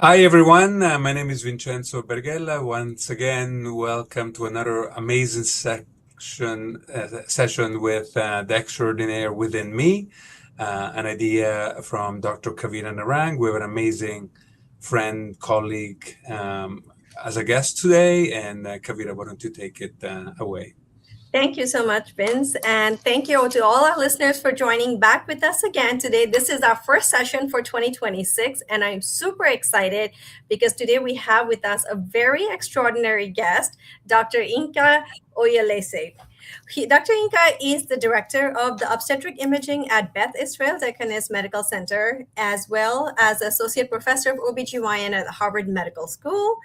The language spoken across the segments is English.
Hi everyone, my name is Vincenzo Berghella. Once again, welcome to another amazing session with the Extraordinaire within me, an idea from Dr. Kavita Narang. We have an amazing friend, colleague as a guest today, and Kavita, why don't you take it away? Thank you so much, Vince. And thank you to all our listeners for joining back with us again today. This is our first session for 2026, and I'm super excited because today we have with us a very extraordinary guest, Dr. Yinka Oyelese. Dr. Yinka is the director of the obstetric imaging at Beth Israel Deaconess Medical Center, as well as associate professor of OBGYN at Harvard Medical School.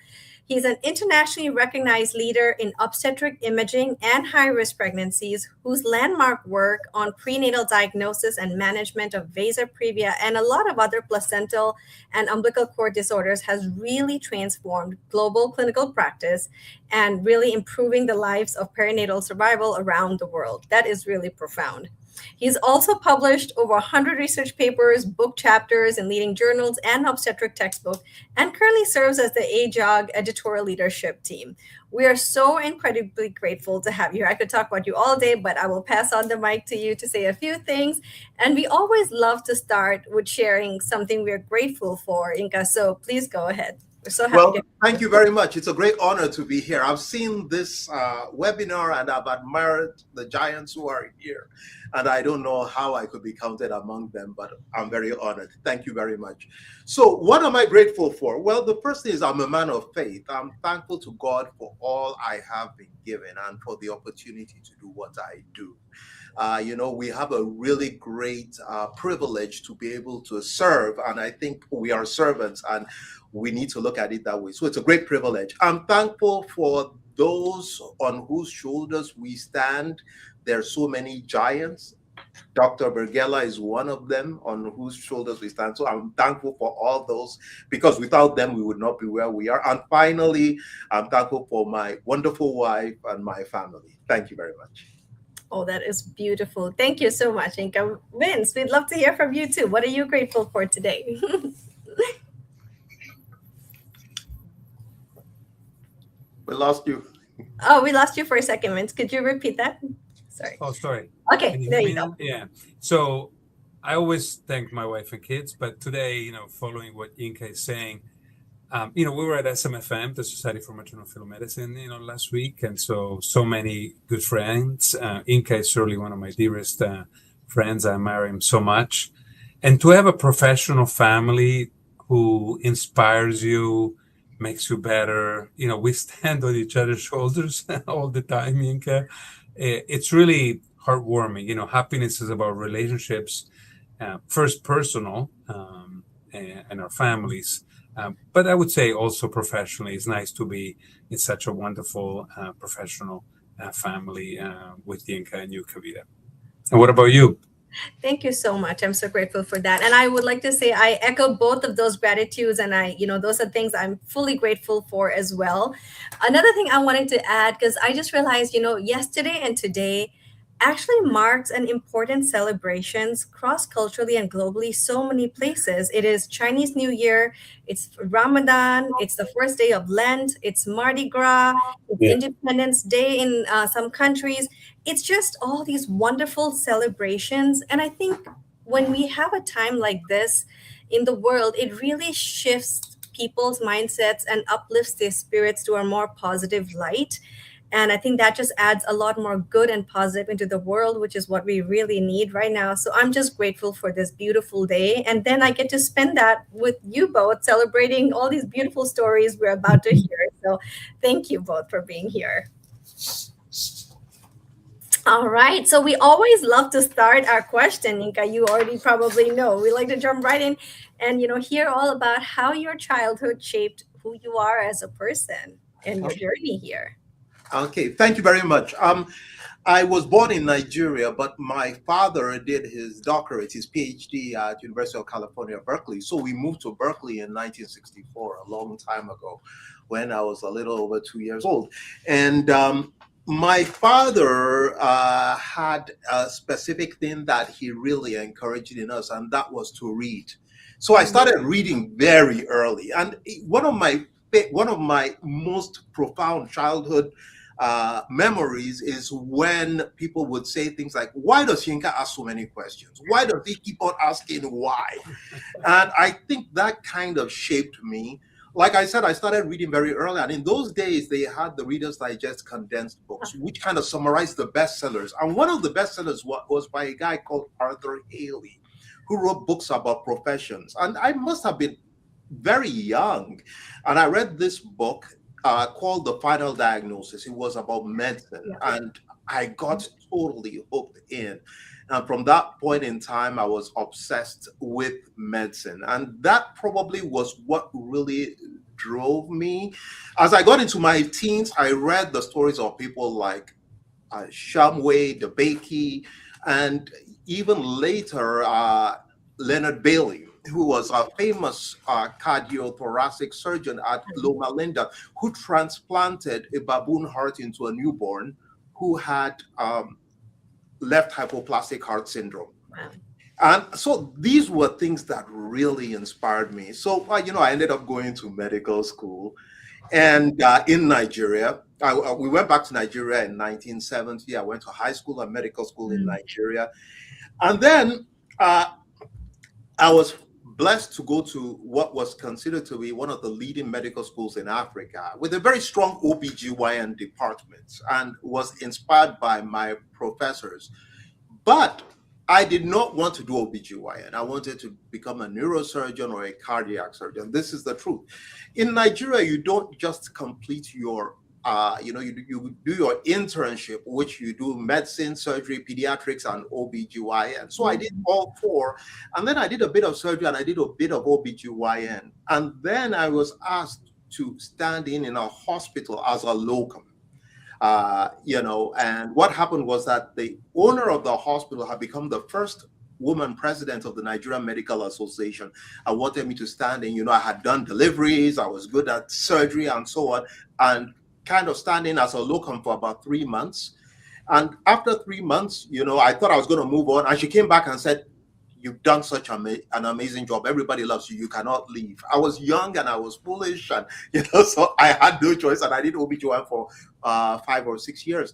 He's an internationally recognized leader in obstetric imaging and high risk pregnancies, whose landmark work on prenatal diagnosis and management of vasa previa and a lot of other placental and umbilical cord disorders has really transformed global clinical practice and really improving the lives of perinatal survival around the world. That is really profound. He's also published over 100 research papers, book chapters in leading journals and obstetric textbooks, and currently serves as the AJOG editorial leadership team. We are so incredibly grateful to have you here. I could talk about you all day, but I will pass on the mic to you to say a few things. And we always love to start with sharing something we're grateful for, Inka. So please go ahead. We're so happy. Well, thank you very much. It's a great honor to be here. I've seen this webinar and I've admired the giants who are here. And I don't know how I could be counted among them, but I'm very honored. Thank you very much. So what am I grateful for? Well, the first thing is I'm a man of faith. I'm thankful to God for all I have been given and for the opportunity to do what I do. We have a really great privilege to be able to serve, and I think we are servants, and we need to look at it that way. So it's a great privilege. I'm thankful for those on whose shoulders we stand. There are so many giants. Dr. Berghella is one of them on whose shoulders we stand. So I'm thankful for all those, because without them, we would not be where we are. And finally, I'm thankful for my wonderful wife and my family. Thank you very much. Oh, that is beautiful. Thank you so much, Inka. Vince, we'd love to hear from you too. What are you grateful for today? We lost you. Oh, we lost you for a second, Vince. Could you repeat that? Sorry. Oh, sorry. Okay, there you go. Yeah. So I always thank my wife and kids, but today, following what Yinka is saying, we were at SMFM, the Society for Maternal-Fetal Medicine, last week, and so many good friends. Yinka is certainly one of my dearest friends. I admire him so much, and to have a professional family who inspires you, makes you better. We stand on each other's shoulders all the time, Yinka. It's really heartwarming. Happiness is about relationships, first personal, and our families. But I would say also professionally, it's nice to be in such a wonderful professional family with Yinka and you, Kavita. And what about you? Thank you so much. I'm so grateful for that. And I would like to say I echo both of those gratitudes. And those are things I'm fully grateful for as well. Another thing I wanted to add, because I just realized, yesterday and today actually marks an important celebrations cross-culturally and globally so many places. It is Chinese New Year, it's Ramadan, it's the first day of Lent, it's Mardi Gras, it's Independence Day in some countries. It's just all these wonderful celebrations. And I think when we have a time like this in the world, it really shifts people's mindsets and uplifts their spirits to a more positive light. And I think that just adds a lot more good and positive into the world, which is what we really need right now. So I'm just grateful for this beautiful day. And then I get to spend that with you both, celebrating all these beautiful stories we're about to hear. So thank you both for being here. All right. So we always love to start our question, Yinka. You already probably know. We like to jump right in and, hear all about how your childhood shaped who you are as a person and your journey here. Okay, thank you very much. I was born in Nigeria, but my father did his doctorate, his PhD at University of California, Berkeley. So we moved to Berkeley in 1964, a long time ago, when I was a little over 2 years old. And my father had a specific thing that he really encouraged in us, and that was to read. So I started reading very early, and one of my most profound childhood memories is when people would say things like, "Why does Yinka ask so many questions? Why does he keep on asking why?" And I think that kind of shaped me. Like I said, I started reading very early, and in those days, they had the Reader's Digest condensed books, which kind of summarized the bestsellers. And one of the bestsellers was by a guy called Arthur Haley, who wrote books about professions. And I must have been very young, and I read this book called The Final Diagnosis. It was about medicine, and I got totally hooked in. And from that point in time, I was obsessed with medicine. And that probably was what really drove me. As I got into my teens, I read the stories of people like Shamway, DeBakey, and even later, Leonard Bailey, who was a famous cardiothoracic surgeon at Loma Linda, who transplanted a baboon heart into a newborn who had left hypoplastic heart syndrome. Wow. And so these were things that really inspired me. So, I ended up going to medical school. And in Nigeria, we went back to Nigeria in 1970. I went to high school and medical school in Nigeria. And then I was blessed to go to what was considered to be one of the leading medical schools in Africa with a very strong OBGYN department, and was inspired by my professors. But I did not want to do OBGYN. I wanted to become a neurosurgeon or a cardiac surgeon. This is the truth. In Nigeria, you don't just complete your you do your internship, which you do medicine, surgery, pediatrics, and OBGYN. So I did all four. And then I did a bit of surgery and I did a bit of OBGYN. And then I was asked to stand in a hospital as a locum. And what happened was that the owner of the hospital had become the first woman president of the Nigerian Medical Association. I wanted me to stand in, I had done deliveries, I was good at surgery and so on, and kind of standing as a locum for about 3 months. And after 3 months, I thought I was going to move on. And she came back and said, "You've done such an amazing job. Everybody loves you. You cannot leave." I was young and I was foolish, and so I had no choice. And I did OBGYN for 5 or 6 years.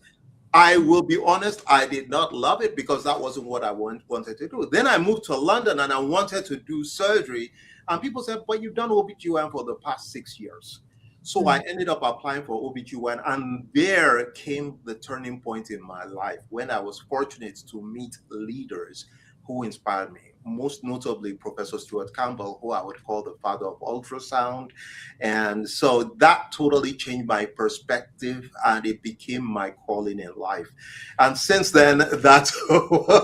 I will be honest, I did not love it because that wasn't what I wanted to do. Then I moved to London and I wanted to do surgery. And people said, "But you've done OBGYN for the past 6 years." So I ended up applying for OBGYN, and there came the turning point in my life when I was fortunate to meet leaders who inspired me, most notably Professor Stuart Campbell, who I would call the father of ultrasound. And so that totally changed my perspective, and it became my calling in life. And since then, that's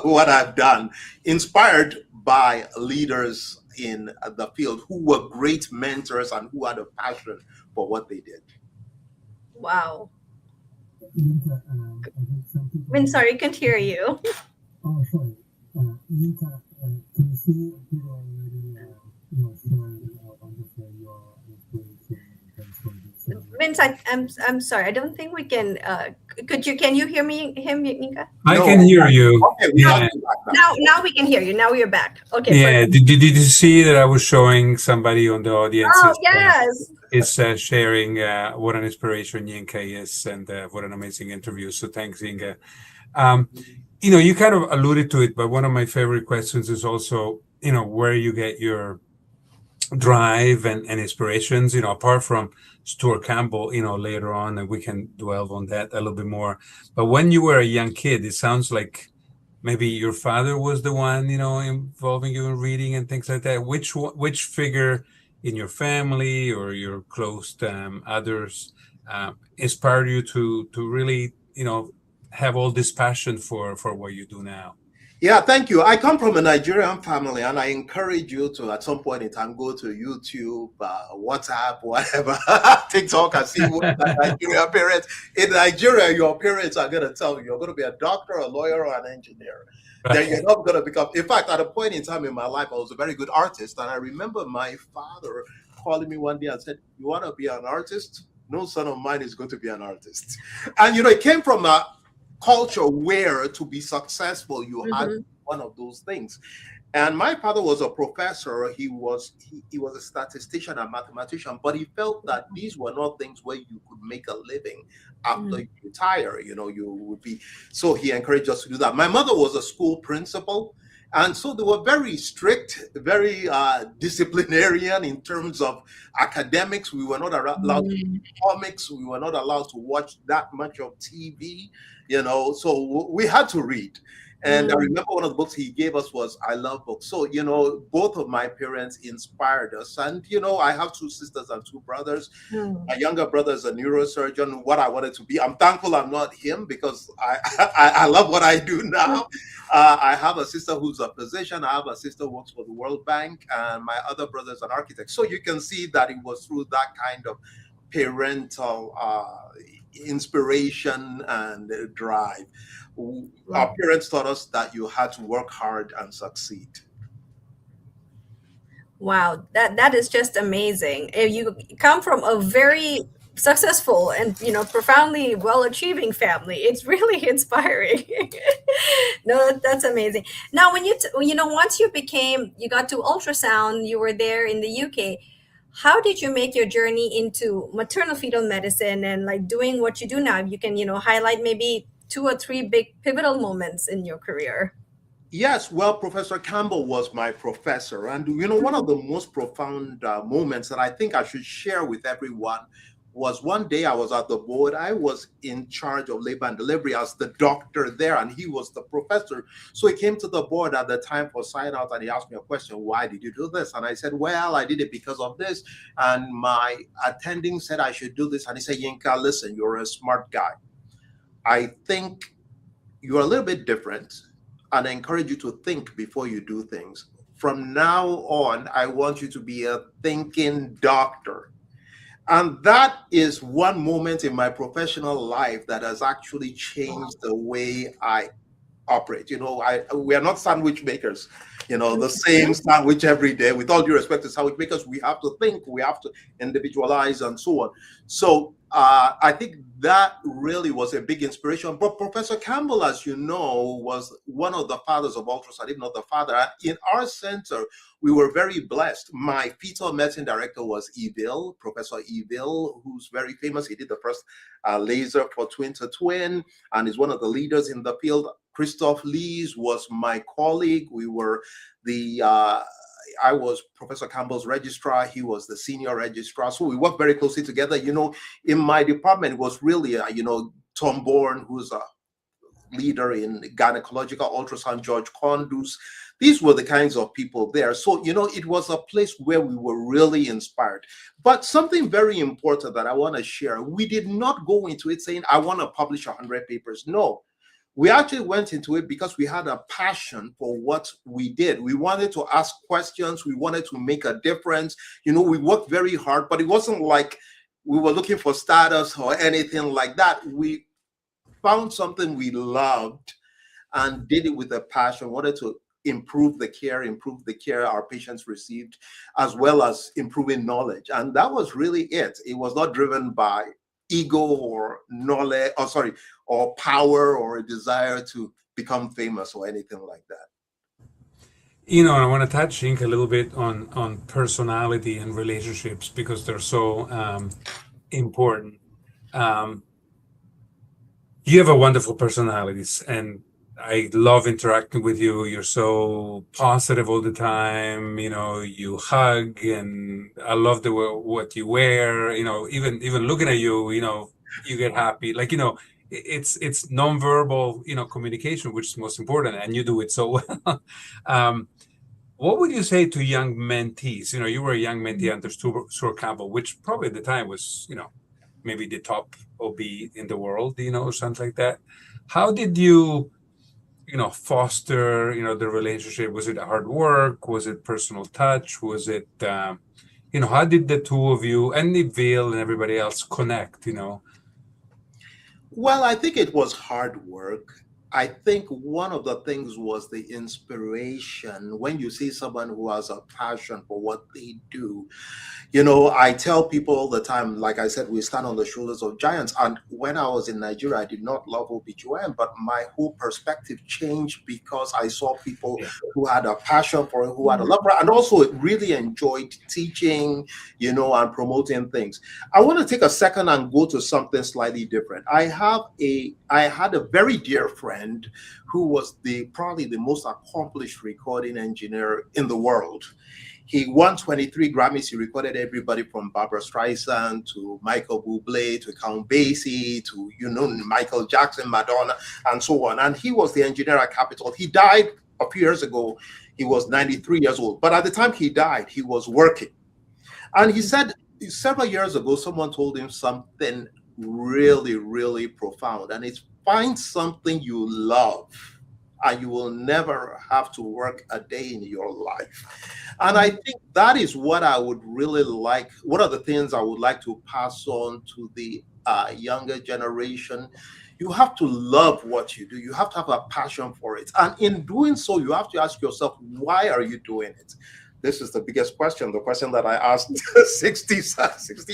what I've done, inspired by leaders in the field who were great mentors and who had a passion for what they did. Wow. I'm sorry, I can't hear you. Oh, sorry. Yinka, can you see people already sharing wonderful your inspiration? Vince, I'm sorry. I don't think we can. Can you hear me, Yinka? I can hear you. Okay, Yeah. Now we can hear you. Now you're back. Okay. Yeah. Did you see that I was showing somebody on the audience? Oh, yes. Is sharing what an inspiration Yinka is, and what an amazing interview. So thanks, Yinka. You kind of alluded to it, but one of my favorite questions is also, where you get your drive and inspirations, apart from Stuart Campbell, later on, and we can dwell on that a little bit more. But when you were a young kid, it sounds like maybe your father was the one, involving you in reading and things like that. Which figure in your family or your close others inspired you to really, have all this passion for what you do now? Yeah, thank you. I come from a Nigerian family, and I encourage you to, at some point in time, go to YouTube, WhatsApp, whatever, TikTok, and see what Nigerian parents. In Nigeria, your parents are going to tell you you're going to be a doctor, a lawyer, or an engineer. Right. Then you're not going to become. In fact, at a point in time in my life, I was a very good artist, and I remember my father calling me one day and said, "You want to be an artist? No son of mine is going to be an artist." And it came from a culture where to be successful you had one of those things. And my father was a professor. He was a statistician and mathematician, but he felt that these were not things where you could make a living after you retire. You know, you would be. So he encouraged us to do that. My mother was a school principal, and so they were very strict, very disciplinarian in terms of academics. We were not allowed to read comics. We were not allowed to watch that much of TV. You know, so we had to read. And I remember one of the books he gave us was I Love Books. So, you know, both of my parents inspired us. And, you know, I have two sisters and two brothers. My younger brother is a neurosurgeon, what I wanted to be. I'm thankful I'm not him because I love what I do now. I have a sister who's a physician. I have a sister who works for the World Bank. And my other brother is an architect. So you can see that it was through that kind of parental inspiration and drive. Our parents taught us that you had to work hard and succeed. Wow, that is just amazing. If you come from a very successful and, you know, profoundly well-achieving family, it's really inspiring. No, that's amazing. Now, when you know, once you got to ultrasound, you were there in the UK. How did you make your journey into maternal fetal medicine and like doing what you do now? You can, you know, highlight maybe 2 or 3 big pivotal moments in your career. Yes, well, Professor Campbell was my professor. And, you know, one of the most profound moments that I think I should share with everyone was one day I was at the board. I was in charge of labor and delivery as the doctor there, and he was the professor. So he came to the board at the time for sign out, and he asked me a question: why did you do this? And I said, well, I did it because of this. And my attending said I should do this. And he said, Yinka, listen, you're a smart guy. I think you're a little bit different, and I encourage you to think before you do things. From now on, I want you to be a thinking doctor. And that is one moment in my professional life that has actually changed the way I operate. You know, we are not sandwich makers. You know, the same sandwich every day. With all due respect to sandwich makers, we have to think, we have to individualize, and so on. So I think that really was a big inspiration. But Professor Campbell, as you know, was one of the fathers of ultrasound, if not the father. In our center, we were very blessed. My fetal medicine director was Eville, Professor Eville, who's very famous. He did the first laser for twin to twin and is one of the leaders in the field. Christoph Lees was my colleague. We were I was Professor Campbell's registrar. He was the senior registrar. So we worked very closely together. You know, in my department, it was really, you know, Tom Bourne, who's a leader in gynecological ultrasound, George Condus. These were the kinds of people there. So, you know, it was a place where we were really inspired. But something very important that I want to share, we did not go into it saying, I want to publish 100 papers. No. We actually went into it because we had a passion for what we did. We wanted to ask questions. We wanted to make a difference. You know, we worked very hard, but it wasn't like we were looking for status or anything like that. We found something we loved and did it with a passion, wanted to improve the care our patients received, as well as improving knowledge. And that was really it. It was not driven by ego or knowledge, or power or a desire to become famous or anything like that. You know, I want to touch, Inc, a little bit on personality and relationships because they're so important. You have a wonderful personalities, and I love interacting with you. You're so positive all the time. You know, you hug, and I love what you wear. You know, even looking at you, you know, you get happy. Like, you know, it's nonverbal, you know, communication, which is most important, and you do it so well. What would you say to young mentees? You know, you were a young mentee under Stuart Campbell, which probably at the time was, you know, maybe the top OB in the world, you know, or something like that. How did you know, foster, you know, the relationship? Was it hard work? Was it personal touch? Was it, you know, how did the two of you and Neville and everybody else connect, you know? Well, I think it was hard work. I think one of the things was the inspiration. When you see someone who has a passion for what they do, You know, I tell people all the time, like I said, we stand on the shoulders of giants. And when I was in Nigeria, I did not love OBGYN, but my whole perspective changed because I saw people who had a passion for it, who had a love for it, and also really enjoyed teaching, you know, and promoting things. I want to take a second and go to something slightly different. I had a very dear friend who was probably the most accomplished recording engineer in the world. He won 23 Grammys. He recorded everybody from Barbra Streisand to Michael Bublé to Count Basie to, you know, Michael Jackson, Madonna, and so on. And he was the engineer at Capitol. He died a few years ago. He was 93 years old. But at the time he died, he was working. And he said several years ago, someone told him something really, really profound. And it's find something you love, and you will never have to work a day in your life. And I think that is what I would really like. What are the things I would like to pass on to the younger generation? You have to love what you do. You have to have a passion for it. And in doing so, you have to ask yourself, why are you doing it? This is the biggest question, the question that I asked 60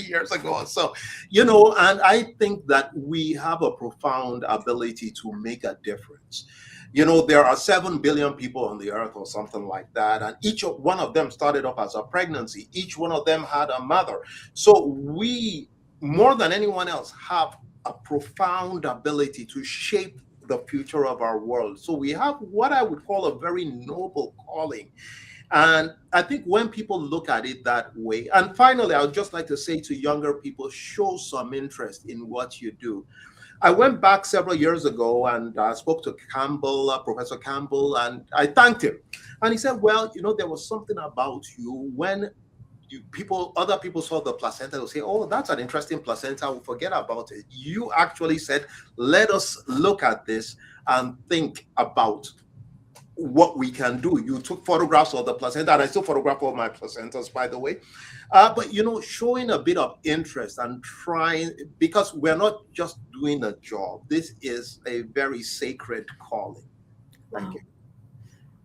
years ago or so. You know, and I think that we have a profound ability to make a difference. You know, there are 7 billion people on the earth or something like that. And each one of them started off as a pregnancy. Each one of them had a mother. So we, more than anyone else, have a profound ability to shape the future of our world. So we have what I would call a very noble calling. And I think when people look at it that way, and finally, I would just like to say to younger people, show some interest in what you do. I went back several years ago and spoke to Campbell, Professor Campbell, and I thanked him. And he said, well, you know, there was something about you when other people saw the placenta, they'll say, oh, that's an interesting placenta, we'll forget about it. You actually said, let us look at this and think about what we can do. You took photographs of the placenta, and I still photograph all my placentas, by the way. But, you know, showing a bit of interest and trying, because we're not just doing a job. This is a very sacred calling. Thank you.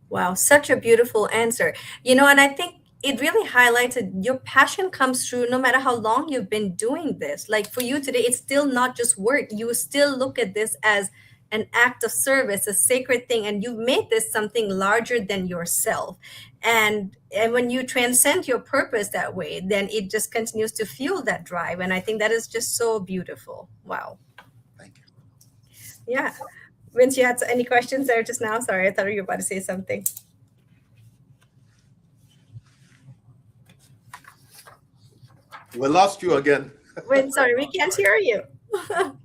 Wow, such a beautiful answer. You know, and I think it really highlights that your passion comes through no matter how long you've been doing this. Like for you today, it's still not just work. You still look at this as an act of service, a sacred thing, and you've made this something larger than yourself. And when you transcend your purpose that way, then it just continues to fuel that drive. And I think that is just so beautiful. Wow. Thank you. Yeah. Vince, you had any questions there just now? Sorry, I thought you were about to say something. We lost you again. Wait, sorry, we can't hear you.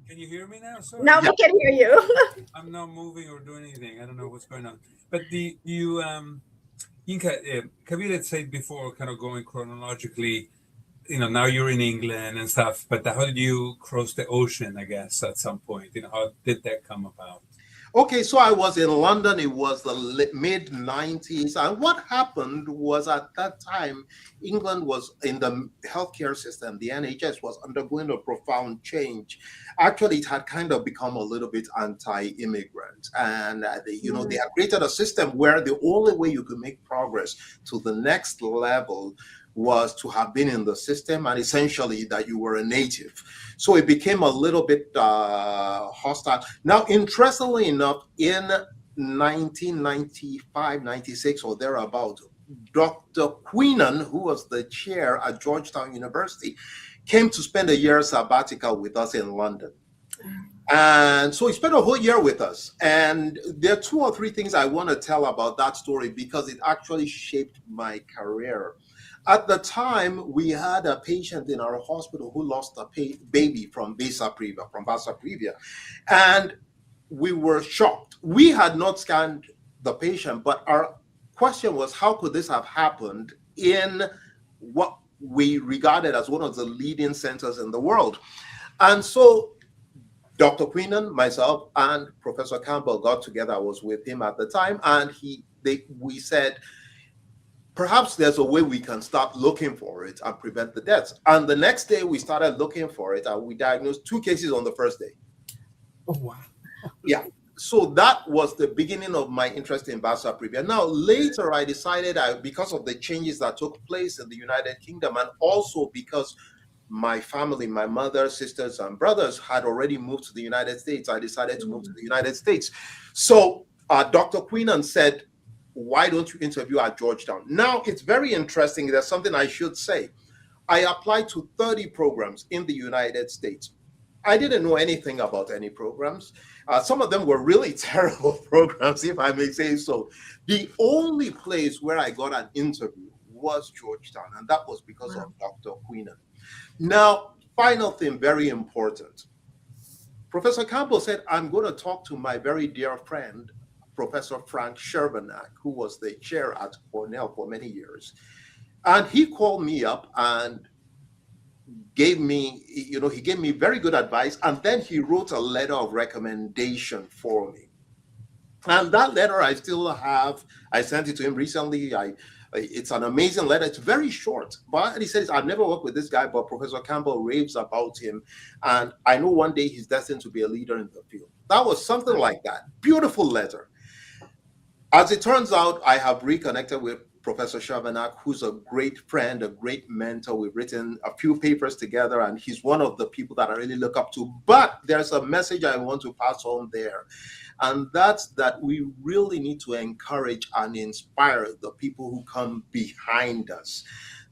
Can you hear me now? Sorry. Now we can hear you. I'm not moving or doing anything. I don't know what's going on. But Yinka, Kabir had said before, kind of going chronologically, you know, now you're in England and stuff, but how did you cross the ocean, I guess, at some point? You know, how did that come about? Okay, so I was in London. It was the mid-90s. And what happened was at that time, England was in the healthcare system. The NHS was undergoing a profound change. Actually, it had kind of become a little bit anti-immigrant. And, they had created a system where the only way you could make progress to the next level was to have been in the system and essentially that you were a native. So it became a little bit hostile. Now, interestingly enough, in 1995, 96 or thereabout, Dr. Queenan, who was the chair at Georgetown University, came to spend a year sabbatical with us in London. And so he spent a whole year with us. And there are 2 or 3 things I want to tell about that story because it actually shaped my career. At the time, we had a patient in our hospital who lost a baby from Vasa previa, and we were shocked. We had not scanned the patient, but our question was, how could this have happened in what we regarded as one of the leading centers in the world? And so Dr. Queenan, myself, and Professor Campbell got together. I was with him at the time, and we said, perhaps there's a way we can start looking for it and prevent the deaths. And the next day we started looking for it and we diagnosed 2 cases on the first day. Oh, wow. Yeah. So that was the beginning of my interest in Vasa Previa. Now, later I decided, because of the changes that took place in the United Kingdom, and also because my family, my mother, sisters, and brothers had already moved to the United States, I decided to move to the United States. So Dr. Queenan said, why don't you interview at Georgetown? Now, it's very interesting. There's something I should say. I applied to 30 programs in the United States. I didn't know anything about any programs. Some of them were really terrible programs, if I may say so. The only place where I got an interview was Georgetown, and that was because of Dr. Queenan. Now, final thing, very important. Professor Campbell said, I'm going to talk to my very dear friend, Professor Frank Shervanack, who was the chair at Cornell for many years. And he called me up and gave me, he gave me very good advice. And then he wrote a letter of recommendation for me. And that letter I still have. I sent it to him recently. It's an amazing letter. It's very short, but he says, I've never worked with this guy, but Professor Campbell raves about him. And I know one day he's destined to be a leader in the field. That was something like that. Beautiful letter. As it turns out, I have reconnected with Professor Shervanack, who's a great friend, a great mentor. We've written a few papers together, and he's one of the people that I really look up to. But there's a message I want to pass on there. And that's that we really need to encourage and inspire the people who come behind us.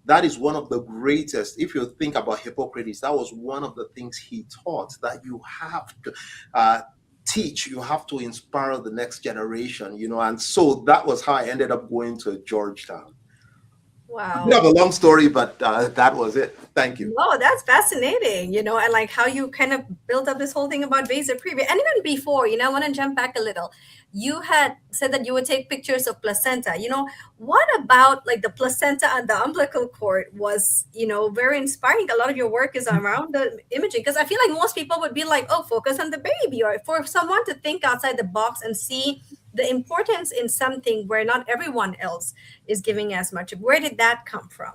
That is one of the greatest, if you think about Hippocrates, that was one of the things he taught, that you have to teach, you have to inspire the next generation, and so that was how I ended up going to Georgetown. Wow. We have a long story, but that was it. Thank you. No, that's fascinating, and like how you kind of built up this whole thing about Vasa Previa. And even before, I want to jump back a little. You had said that you would take pictures of placenta. What about like the placenta and the umbilical cord was, very inspiring. A lot of your work is around the imaging, because I feel like most people would be like, oh, focus on the baby, or for someone to think outside the box and see the importance in something where not everyone else is giving as much. Where did that come from?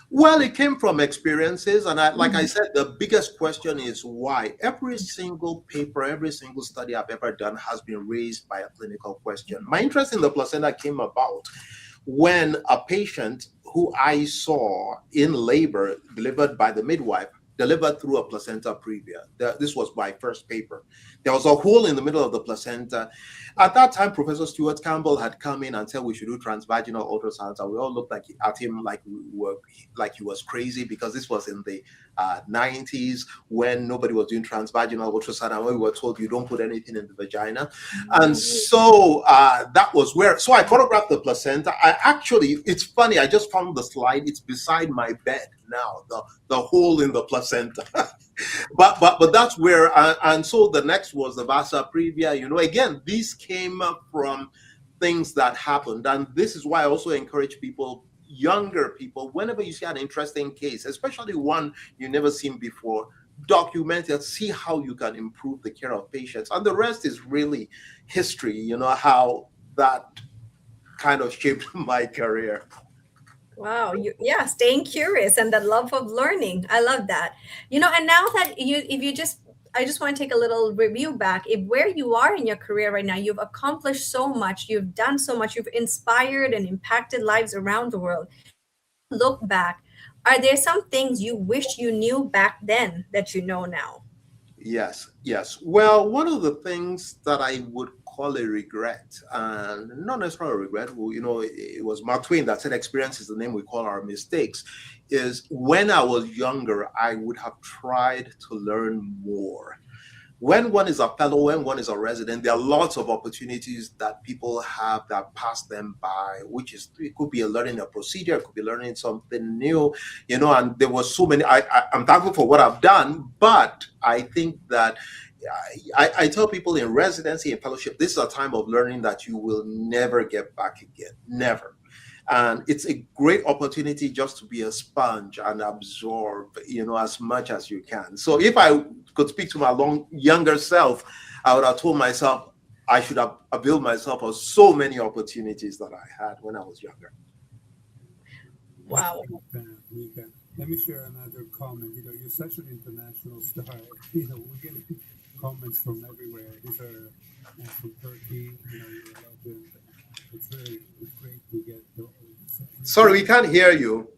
Well, it came from experiences. And like I said, the biggest question is why. Every single paper, every single study I've ever done has been raised by a clinical question. My interest in the placenta came about when a patient who I saw in labor, delivered by the midwife, delivered through a placenta previa. This was my first paper. There was a hole in the middle of the placenta. At that time, Professor Stuart Campbell had come in and said we should do transvaginal ultrasounds, and we all looked at him like he was crazy, because this was in the 90s when nobody was doing transvaginal ultrasound, and we were told you don't put anything in the vagina. And so that was where. So I photographed the placenta. It's funny. I just found the slide. It's beside my bed now. The hole in the placenta. but that's where. And so the next was the Vasa Previa. Again, these came from things that happened, and this is why I also encourage people, younger people, whenever you see an interesting case, especially one you've never seen before, document it, see how you can improve the care of patients, and the rest is really history. How that kind of shaped my career. Wow. Staying curious and the love of learning. I love that. And now that I just want to take a little review back. If where you are in your career right now, you've accomplished so much, you've done so much, you've inspired and impacted lives around the world. Look back, are there some things you wish you knew back then that you know now? Yes. Well, one of the things that I would call a regret, and not necessarily a regret, it was Mark Twain that said experience is the name we call our mistakes, is when I was younger, I would have tried to learn more. When one is a fellow, when one is a resident, there are lots of opportunities that people have that pass them by, it could be learning a procedure, it could be learning something new, and there was so many. I'm thankful for what I've done, but I think that I tell people in residency and fellowship, this is a time of learning that you will never get back again, never. And it's a great opportunity just to be a sponge and absorb, as much as you can. So if I could speak to my younger self, I would have told myself I should have availed myself of so many opportunities that I had when I was younger. Wow. Let me share another comment. You're such an international star. We're getting comments from everywhere. These are from Turkey. You know, you're a legend. It's great to get. Sorry, we can't hear you.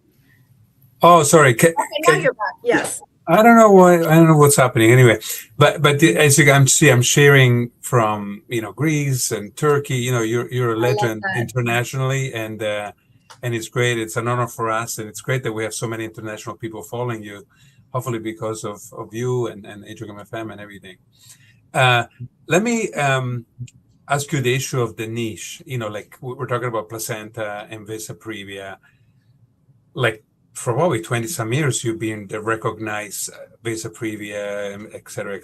Oh, sorry. Okay, now you're back. Yes. I don't know why. I don't know what's happening. Anyway, but as you can see, I'm sharing from Greece and Turkey. You know, you're a legend internationally, and it's great. It's an honor for us, and it's great that we have so many international people following you. Hopefully, because of you and Atrium FM and everything. Let me ask you the issue of the niche. You know, like we're talking about placenta and visa previa, like. For probably 20 some years, you've been the recognized visa previa, et cetera,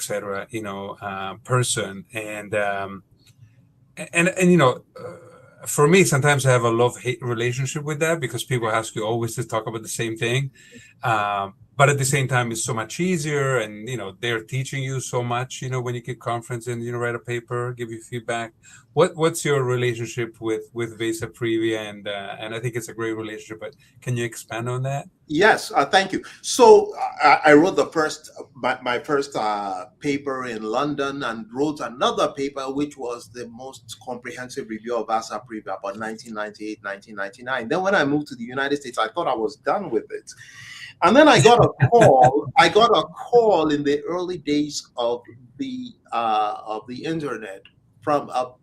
person. And for me, sometimes I have a love-hate relationship with that because people ask you always to talk about the same thing. But at the same time, it's so much easier, and they're teaching you so much. When you give conference and write a paper, give you feedback. What's your relationship with Visa Previa? And I think it's a great relationship. But can you expand on that? Yes, thank you. So I wrote my first paper in London, and wrote another paper which was the most comprehensive review of Visa Previa about 1998, 1999. Then when I moved to the United States, I thought I was done with it. And then I got a call. I got a call in the early days of the internet from a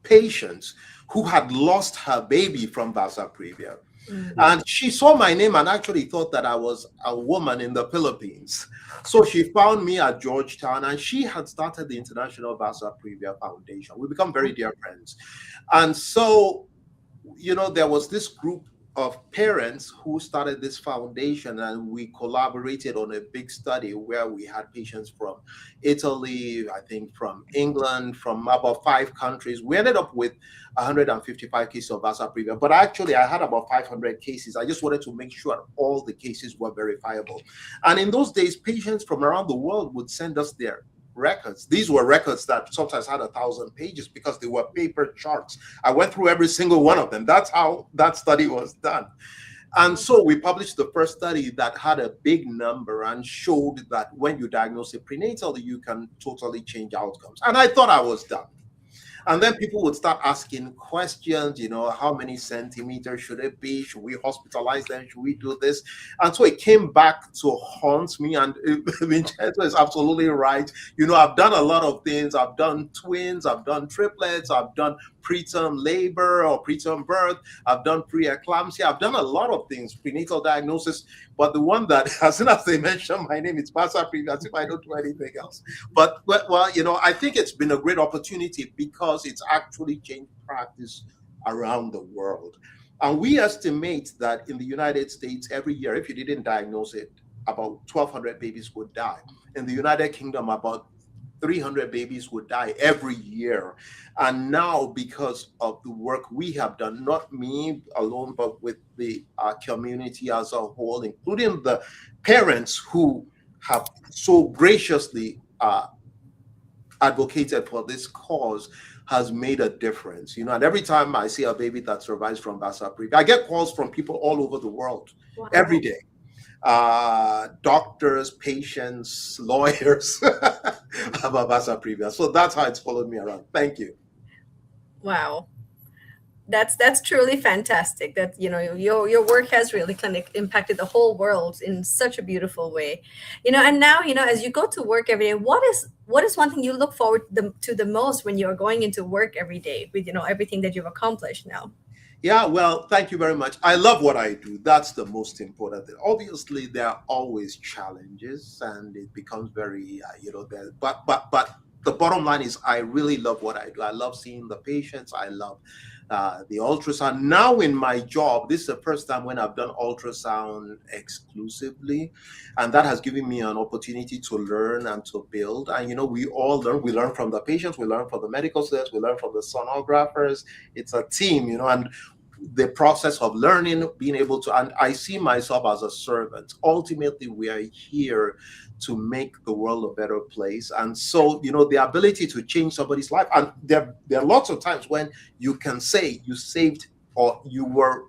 patient who had lost her baby from Visa Previa. Mm-hmm. And she saw my name and actually thought that I was a woman in the Philippines. So she found me at Georgetown, and she had started the International Visa Previa Foundation. We become very dear friends. And so, there was this group of parents who started this foundation, and we collaborated on a big study where we had patients from Italy, I think from England, from about 5 countries. We ended up with 155 cases of Visa Previa, but actually I had about 500 cases. I just wanted to make sure all the cases were verifiable. And in those days, patients from around the world would send us their records. These were records that sometimes had 1,000 pages because they were paper charts. I went through every single one of them. That's how that study was done. And so we published the first study that had a big number and showed that when you diagnose it prenatally, you can totally change outcomes. And I thought I was done. And then people would start asking questions, how many centimeters should it be? Should we hospitalize them? Should we do this? And so it came back to haunt me. And Vincenzo is absolutely right. I've done a lot of things. I've done twins. I've done triplets. I've done preterm labor or preterm birth. I've done preeclampsia. I've done a lot of things, prenatal diagnosis. But the one that, as soon as they mention my name, it's Visa Previa, as if I don't do anything else. But I think it's been a great opportunity because it's actually changed practice around the world. And we estimate that in the United States, every year, if you didn't diagnose it, about 1,200 babies would die. In the United Kingdom, about 300 babies would die every year. And now, because of the work we have done, not me alone, but with the community as a whole, including the parents who have so graciously advocated for this cause, has made a difference. And every time I see a baby that survives from Visa Previa, I get calls from people all over the world. Wow. Every day. Doctors, patients, lawyers about Visa Previa. So that's how it's followed me around. Thank you. Wow. That's truly fantastic that your work has really impacted the whole world in such a beautiful way. And now as you go to work every day, what is one thing you look forward to the most when you're going into work every day with everything that you've accomplished now? Yeah, well, thank you very much. I love what I do. That's the most important thing. Obviously, there are always challenges, and it becomes very, but the bottom line is I really love what I do. I love seeing the patients. I love the ultrasound. Now in my job, this is the first time when I've done ultrasound exclusively, and that has given me an opportunity to learn and to build. And we all learn. We learn from the patients. We learn from the medical students. We learn from the sonographers. It's a team, and the process of learning, being able to, and I see myself as a servant. Ultimately, we are here to make the world a better place. And so, the ability to change somebody's life. And there are lots of times when you can say you saved or you were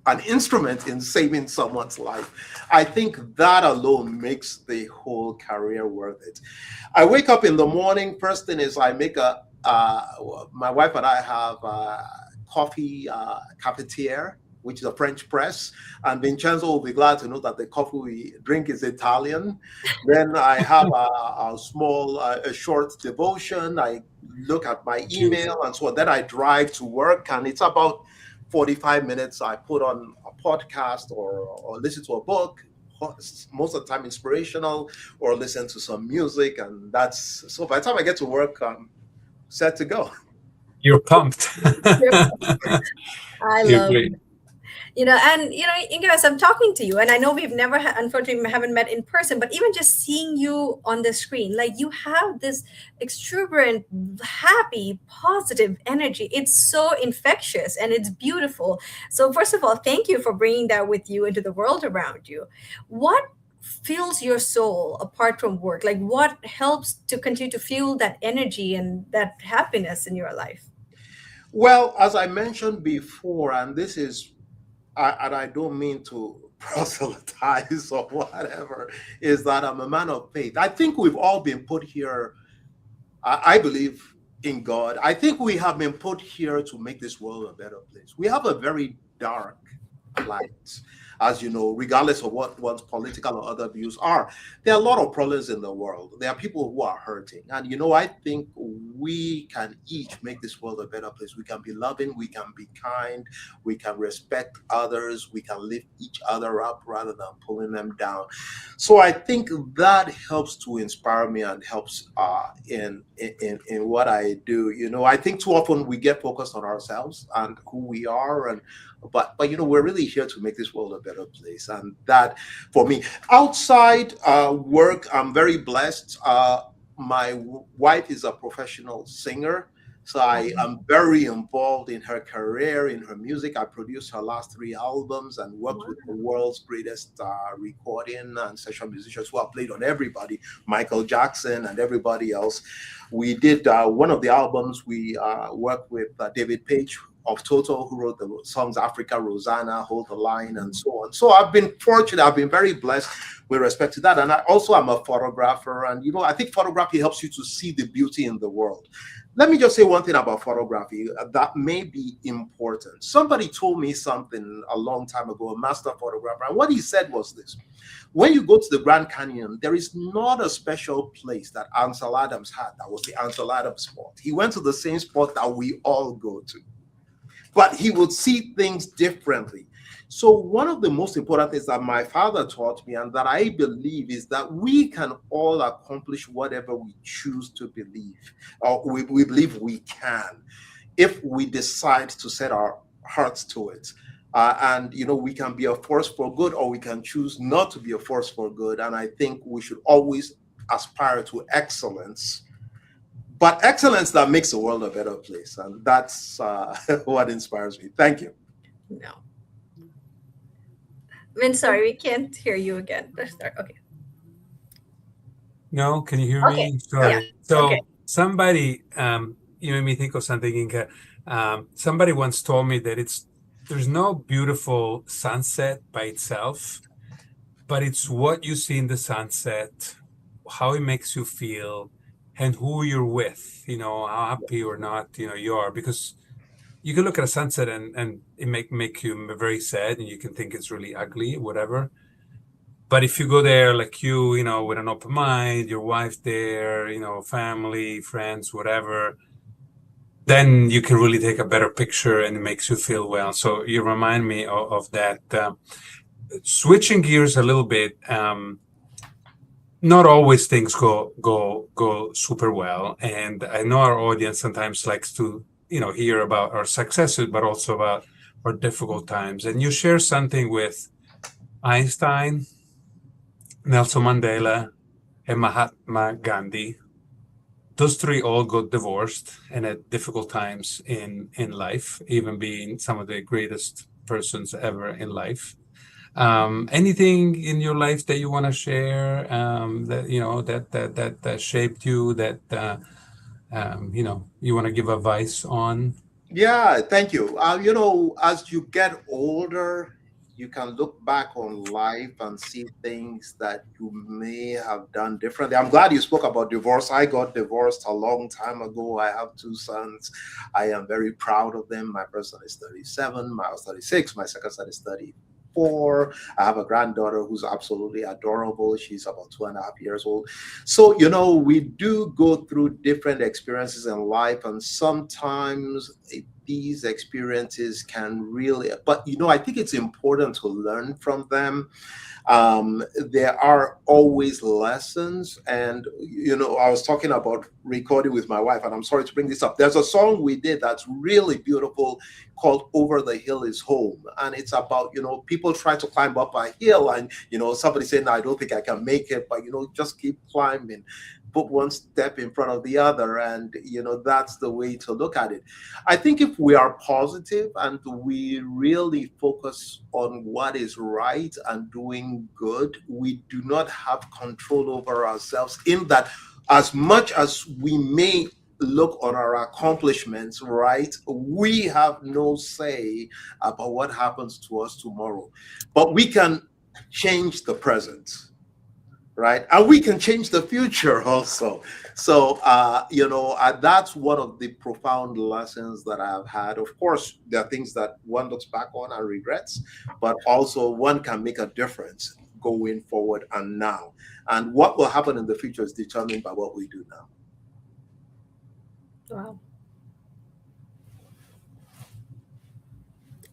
an instrument in saving someone's life. I think that alone makes the whole career worth it. I wake up in the morning. First thing is I make my wife and I have coffee cafetiere, which is a French press. And Vincenzo will be glad to know that the coffee we drink is Italian. Then I have a short devotion. I look at my email and so on. Then I drive to work, and it's about 45 minutes. I put on a podcast or listen to a book, most of the time inspirational, or listen to some music. And so by the time I get to work, I'm set to go. You're pumped. I love it. And Yinka, as I'm talking to you, and I know we've never unfortunately haven't met in person, but even just seeing you on the screen, like you have this exuberant, happy, positive energy. It's so infectious and it's beautiful. So first of all, thank you for bringing that with you into the world around you. What fills your soul apart from work? Like what helps to continue to fuel that energy and that happiness in your life? Well, as I mentioned before, and this is, and I don't mean to proselytize or whatever, is that I'm a man of faith. I think we've all been put here. I believe in God. I think we have been put here to make this world a better place. We have a very dark light, as you know, regardless of what one's political or other views are. There are a lot of problems in the world. There are people who are hurting. And, I think we can each make this world a better place. We can be loving, we can be kind, we can respect others, we can lift each other up rather than pulling them down. So I think that helps to inspire me and helps in what I do. I think too often we get focused on ourselves and who we are, but we're really here to make this world a better place. And that, for me, outside work, I'm very blessed. My wife is a professional singer, so I am very involved in her career, in her music. I produced her last 3 albums and worked with the world's greatest recording and session musicians who have played on everybody, Michael Jackson and everybody else. We did one of the albums, we worked with David Page of Toto, who wrote the songs Africa, Rosanna, Hold the Line, and so on. So I've been fortunate, I've been very blessed with respect to that. And I also am a photographer. And, I think photography helps you to see the beauty in the world. Let me just say one thing about photography that may be important. Somebody told me something a long time ago, a master photographer, and what he said was this: when you go to the Grand Canyon, there is not a special place that Ansel Adams had that was the Ansel Adams spot. He went to the same spot that we all go to, but he would see things differently. So one of the most important things that my father taught me, and that I believe, is that we can all accomplish whatever we choose to believe, or we believe we can, if we decide to set our hearts to it. And we can be a force for good, or we can choose not to be a force for good. And I think we should always aspire to excellence, but excellence that makes the world a better place. And that's what inspires me. Thank you. No. Sorry, we can't hear you again. Okay. No, can you hear me? Sorry. Yeah. So somebody, you made me think of something, Yinka. Somebody once told me that there's no beautiful sunset by itself, but it's what you see in the sunset, how it makes you feel, and who you're with, how happy or not, you are. Because you can look at a sunset and it make you very sad, and you can think it's really ugly, whatever. But if you go there like you, with an open mind, your wife there, family, friends, whatever, then you can really take a better picture and it makes you feel well. So you remind me of that. Switching gears a little bit, not always things go super well. And I know our audience sometimes likes to, hear about our successes, but also about our difficult times. And you share something with Einstein, Nelson Mandela, and Mahatma Gandhi. Those 3 all got divorced and at difficult times in life, even being some of the greatest persons ever in life. Anything in your life that you want to share that shaped you, that you want to give advice on? Yeah, thank you. As you get older, you can look back on life and see things that you may have done differently. I'm glad you spoke about divorce. I got divorced a long time ago. I have two sons. I am very proud of them. My first son is 37, my was 36, my second son is 34. I have a granddaughter who's absolutely adorable. She's about 2.5 years old. So, we do go through different experiences in life, and sometimes these experiences can really, but I think it's important to learn from them. There are always lessons. And, I was talking about recording with my wife, and I'm sorry to bring this up. There's a song we did that's really beautiful called Over the Hill is Home. And it's about, people try to climb up a hill and, somebody saying, no, I don't think I can make it, but, just keep climbing. Put one step in front of the other, and that's the way to look at it. I think if we are positive and we really focus on what is right and doing good, we do not have control over ourselves, in that as much as we may look on our accomplishments, right, we have no say about what happens to us tomorrow, but we can change the present. Right. And we can change the future also. So, that's one of the profound lessons that I've had. Of course, there are things that one looks back on and regrets, but also one can make a difference going forward and now. And what will happen in the future is determined by what we do now. Wow.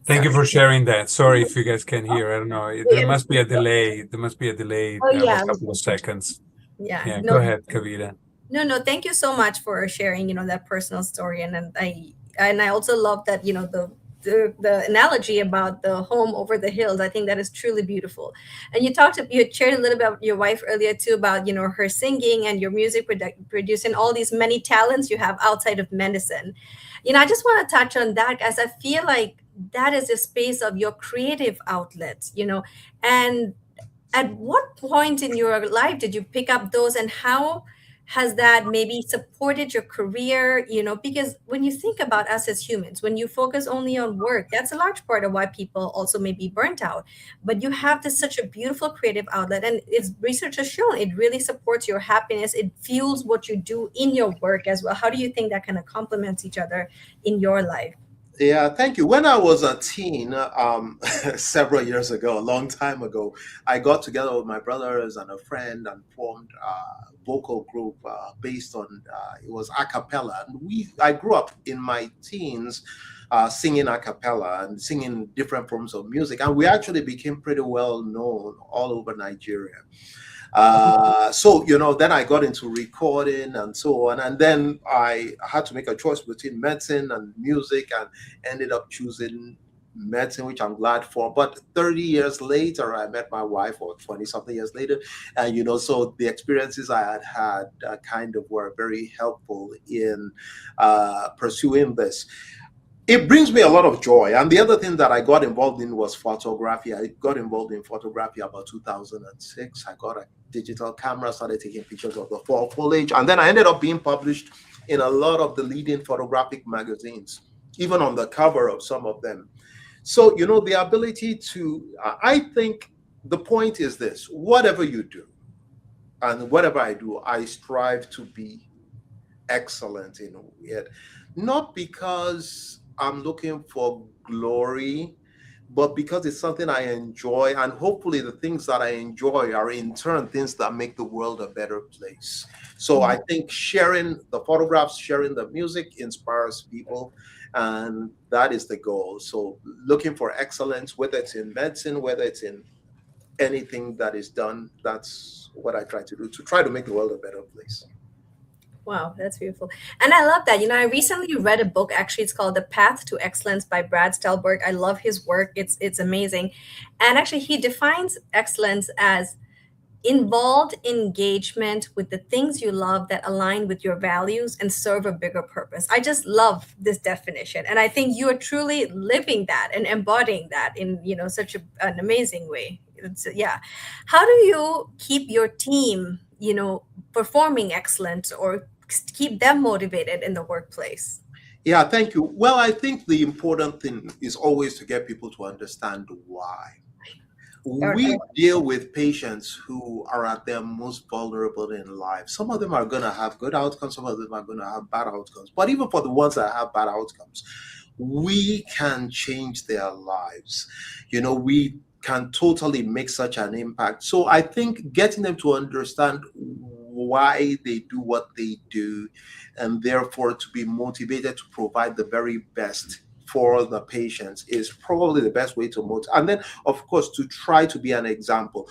Thank you for sharing that. Sorry if you guys can hear. I don't know. There must be a delay. There must be a delay Oh, of yeah. a couple of seconns. Yeah. Go ahead, Kavita. No. Thank you so much for sharing, that personal story. And I also love that, the analogy about the home over the hills. I think that is truly beautiful. And you shared a little bit about your wife earlier too, about, her singing and your music producing all these many talents you have outside of medicine. I just want to touch on that, as I feel like that is a space of your creative outlets, and at what point in your life did you pick up those, and how has that maybe supported your career? Because when you think about us as humans, when you focus only on work, that's a large part of why people also may be burnt out. But you have such a beautiful creative outlet, and it's research has shown it really supports your happiness. It fuels what you do in your work as well. How do you think that kind of complements each other in your life? Yeah, thank you. When I was a teen, several years ago, a long time ago, I got together with my brothers and a friend and formed a vocal group based on, it was a cappella. And I grew up in my teens singing a cappella and singing different forms of music. And we actually became pretty well known all over Nigeria. So, then I got into recording and so on. And then I had to make a choice between medicine and music, and ended up choosing medicine, which I'm glad for. But 30 years later, I met my wife, or 20 something years later. And, so the experiences I had kind of were very helpful in pursuing this. It brings me a lot of joy. And the other thing that I got involved in was photography. I got involved in photography about 2006. I got a digital camera, started taking pictures of the fall foliage. And then I ended up being published in a lot of the leading photographic magazines, even on the cover of some of them. So, the ability to, I think the point is this: whatever you do, and whatever I do, I strive to be excellent in it. Not because I'm looking for glory, but because it's something I enjoy. And hopefully the things that I enjoy are in turn things that make the world a better place. So I think sharing the photographs, sharing the music inspires people. And that is the goal. So looking for excellence, whether it's in medicine, whether it's in anything that is done, that's what I try to do, to try to make the world a better place. Wow, that's beautiful. And I love that. I recently read a book, actually, it's called The Path to Excellence by Brad Stulberg. I love his work. It's amazing. And actually, he defines excellence as involved engagement with the things you love that align with your values and serve a bigger purpose. I just love this definition. And I think you are truly living that and embodying that in, such an amazing way. Yeah. How do you keep your team, performing excellent, or keep them motivated in the workplace? Yeah, thank you. Well, I think the important thing is always to get people to understand why. we deal with patients who are at their most vulnerable in life. Some of them are going to have good outcomes, some of them are going to have bad outcomes. But even for the ones that have bad outcomes, we can change their lives. We can totally make such an impact. So I think getting them to understand why they do what they do, and therefore to be motivated to provide the very best for the patients, is probably the best way to motivate. And then, of course, to try to be an example.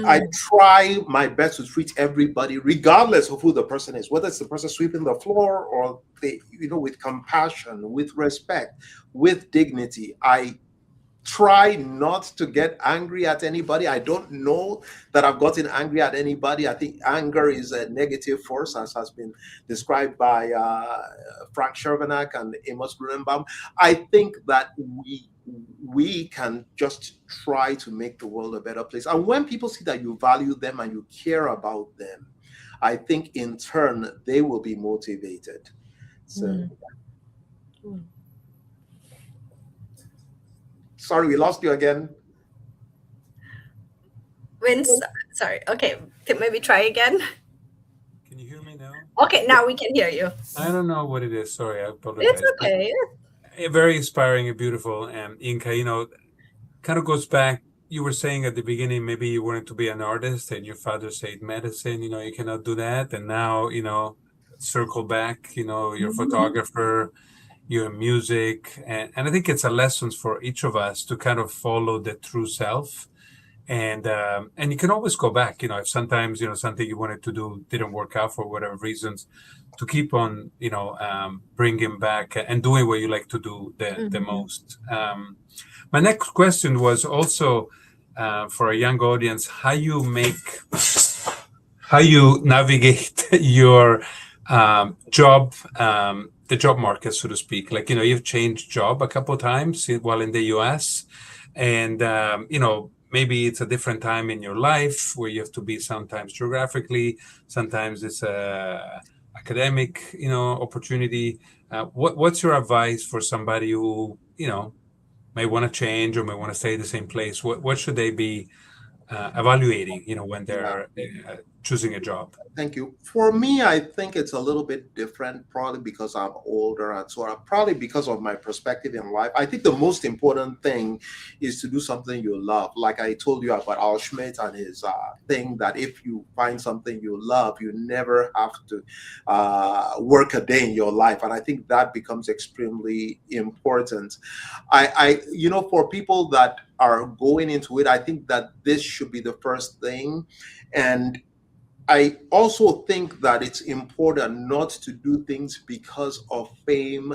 I try my best to treat everybody, regardless of who the person is, whether it's the person sweeping the floor or with compassion, with respect, with dignity. I try not to get angry at anybody. I don't know that I've gotten angry at anybody. I think anger is a negative force, as has been described by Frank Chervenak and Amos Grunenbaum. I think that we can just try to make the world a better place. And when people see that you value them and you care about them, I think in turn they will be motivated. So. Sorry, we lost you again. Vince, sorry. Okay, can maybe try again. Can you hear me now? Okay, now we can hear you. I don't know what it is. Sorry, I apologize. It's okay. Very inspiring and beautiful. And Yinka, kind of goes back. You were saying at the beginning, maybe you wanted to be an artist and your father said medicine, you cannot do that. And now, circle back, you're a photographer, you're in music. And I think it's a lesson for each of us to kind of follow the true self. And you can always go back, if sometimes, something you wanted to do didn't work out for whatever reasons, to keep on, bringing back and doing what you like to do the most. My next question was also for a young audience, how you navigate your job, the job market, so to speak. Like, you've changed job a couple of times while in the US, and, maybe it's a different time in your life where you have to be sometimes geographically, sometimes it's a academic, opportunity. What's your advice for somebody who, may want to change or may want to stay in the same place? What should they be evaluating, when they're choosing a job? Thank you. For me, I think it's a little bit different, probably because I'm older and so on, probably because of my perspective in life. I think the most important thing is to do something you love. Like I told you about Al Schmidt and his thing that if you find something you love, you never have to work a day in your life. And I think that becomes extremely important. For people that are going into it, I think that this should be the first thing. And I also think that it's important not to do things because of fame,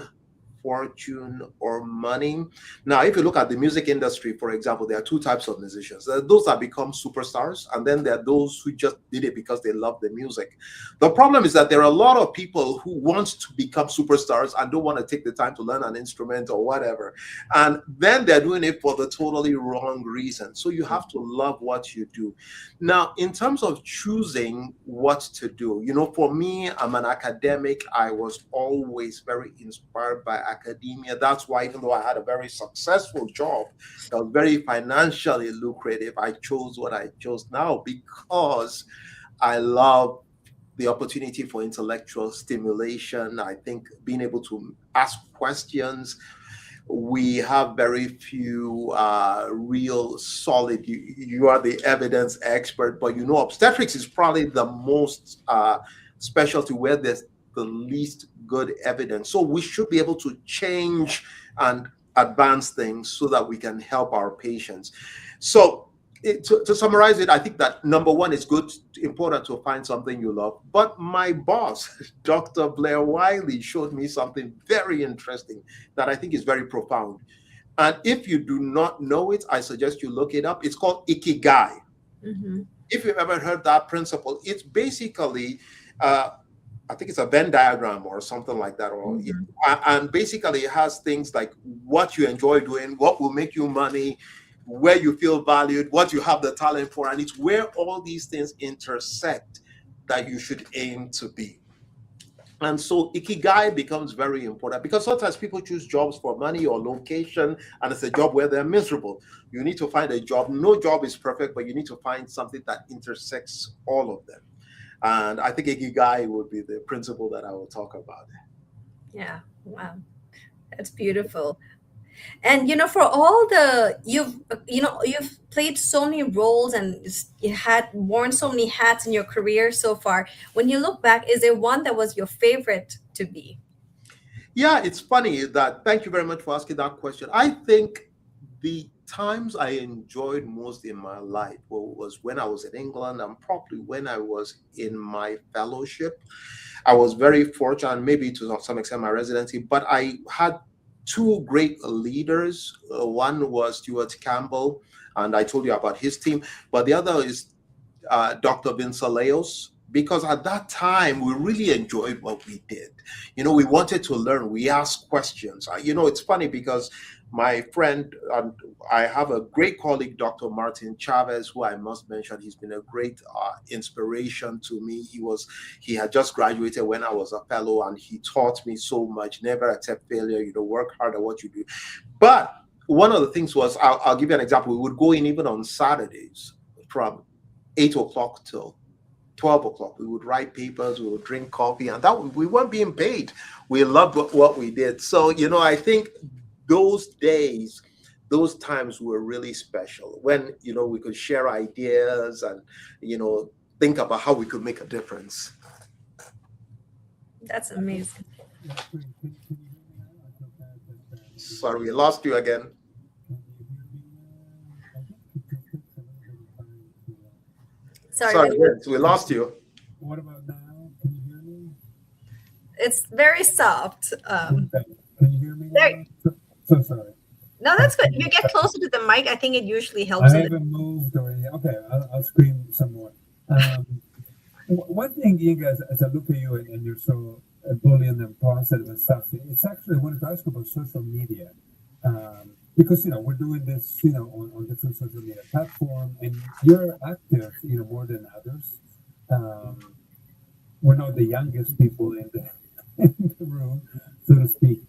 fortune, or money. Now, if you look at the music industry, for example, there are two types of musicians. There are those that become superstars, and then there are those who just did it because they love the music. The problem is that there are a lot of people who want to become superstars and don't want to take the time to learn an instrument or whatever. And then they're doing it for the totally wrong reason. So you have to love what you do. Now, in terms of choosing what to do, for me, I'm an academic. I was always very inspired by academia. That's why, even though I had a very successful job that was very financially lucrative, I chose what I chose now because I love the opportunity for intellectual stimulation. I think being able to ask questions. We have very few real solid, you are the evidence expert, but obstetrics is probably the most specialty where there's the least good evidence. So we should be able to change and advance things so that we can help our patients. So to summarize it, I think that number one, it's important to find something you love. But my boss, Dr. Blair Wiley, showed me something very interesting that I think is very profound. And if you do not know it, I suggest you look it up. It's called Ikigai. If you've ever heard that principle, it's basically I think it's a Venn diagram or something like that, and basically it has things like what you enjoy doing, what will make you money, where you feel valued, what you have the talent for, and it's where all these things intersect that you should aim to be. And so ikigai becomes very important because sometimes people choose jobs for money or location, and it's a job where they're miserable. You need to find a job. No job is perfect, but you need to find something that intersects all of them. And I think ikigai would be the principle that I will talk about. Yeah. Wow. That's beautiful. And for all the you've played so many roles and you had worn so many hats in your career so far. When you look back, is there one that was your favorite to be? Yeah, it's funny that. Thank you very much for asking that question. I think the times I enjoyed most in my life was when I was in England and probably when I was in my fellowship. I was very fortunate, maybe to some extent my residency, but I had two great leaders. One was Stuart Campbell, and I told you about his team, but the other is Dr. Vinceleos, because at that time we really enjoyed what we did. We wanted to learn. We asked questions. It's funny because my friend, I have a great colleague, Dr. Martin Chavez, who I must mention. He's been a great inspiration to me. He had just graduated when I was a fellow, and he taught me so much. Never accept failure. Work hard at what you do. But one of the things was, I'll give you an example. We would go in even on Saturdays from 8 o'clock till 12 o'clock. We would write papers, we would drink coffee, and we weren't being paid. We loved what we did. So, I think those days, those times were really special when, we could share ideas and, think about how we could make a difference. That's amazing. Sorry, we lost you again. Sorry, yes, we lost you. What about now? Can you hear me? It's very soft. Can you hear me There- now? So sorry. No, that's good. If you get closer to the mic, I think it usually helps. I haven't moved already. Okay, I'll scream some more. One thing, Yinka, as I look at you and you're so ebullient and positive and stuff, it's actually, I wanted to ask about social media. Because, we're doing this, on different social media platform, and you're active, more than others. We're not the youngest people in the room, so to speak.